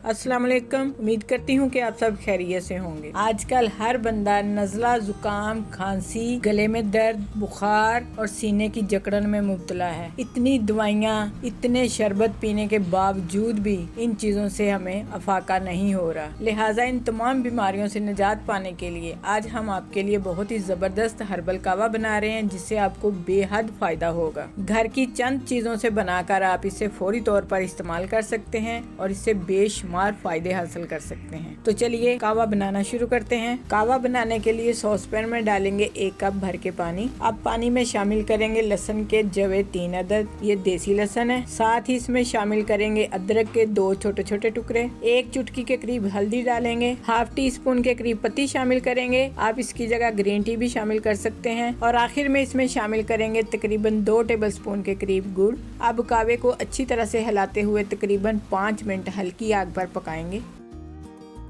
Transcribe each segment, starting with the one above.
अस्सलाम वालेकुम। उम्मीद करती हूँ कि आप सब खैरियत से होंगे। आजकल हर बंदा नज़ला, जुकाम, खांसी, गले में दर्द, बुखार और सीने की जकड़न में मुब्तला है। इतनी दवाइयाँ, इतने शरबत पीने के बावजूद भी इन चीज़ों से हमें अफाका नहीं हो रहा। लिहाजा इन तमाम बीमारियों से निजात पाने के लिए आज हम आपके लिए बहुत ही ज़बरदस्त हर्बल कावा बना रहे हैं, जिससे आपको बेहद फ़ायदा होगा। घर की चंद चीज़ों से बनाकर आप इसे फौरी तौर पर इस्तेमाल कर सकते हैं और इससे बेशुमार फायदे हासिल कर सकते हैं। तो चलिए कावा बनाना शुरू करते हैं। कावा बनाने के लिए सॉस पैन में डालेंगे 1 कप भर के पानी। अब पानी में शामिल करेंगे लहसुन के जवे 3 अदद, ये देसी लहसुन है। साथ ही इसमें शामिल करेंगे अदरक के 2 छोटे छोटे टुकड़े। 1 चुटकी के करीब हल्दी डालेंगे। हाफ टी स्पून के करीब पत्ती शामिल करेंगे। आप इसकी जगह ग्रीन टी भी शामिल कर सकते हैं। और आखिर में इसमें शामिल करेंगे तकरीबन 2 टेबलस्पून के करीब गुड़। अब कावे को अच्छी तरह से हिलाते हुए तकरीबन 5 मिनट हल्की आग पर पकाएंगे।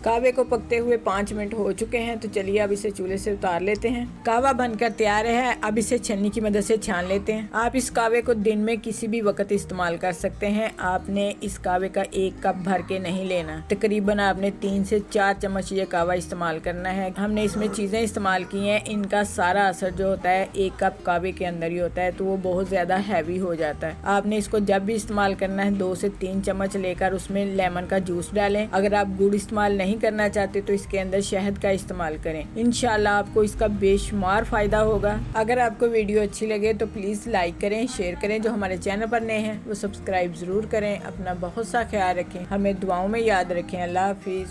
कावे को पकते हुए 5 मिनट हो चुके हैं, तो चलिए अब इसे चूल्हे से उतार लेते हैं। कावा बनकर तैयार है। अब इसे छन्नी की मदद से छान लेते हैं। आप इस कावे को दिन में किसी भी वक्त इस्तेमाल कर सकते हैं। आपने इस कावे का 1 कप भर के नहीं लेना, तकरीबन आपने 3 से 4 चम्मच ये कावा इस्तेमाल करना है। हमने इसमें चीजें इस्तेमाल की हैं, इनका सारा असर जो होता है 1 कप कावे के अंदर ही होता है, तो वो बहुत ज्यादा हैवी हो जाता है। आपने इसको जब भी इस्तेमाल करना है 2 से 3 चम्मच लेकर उसमें लेमन का जूस डालें। अगर आप गुड़ इस्तेमाल नहीं करना चाहते तो इसके अंदर शहद का इस्तेमाल करें। इंशाल्लाह आपको इसका बेशुमार फायदा होगा। अगर आपको वीडियो अच्छी लगे तो प्लीज लाइक करें, शेयर करें। जो हमारे चैनल पर नए हैं वो सब्सक्राइब जरूर करें। अपना बहुत सा ख्याल रखें, हमें दुआओं में याद रखें। अल्लाह हाफिज।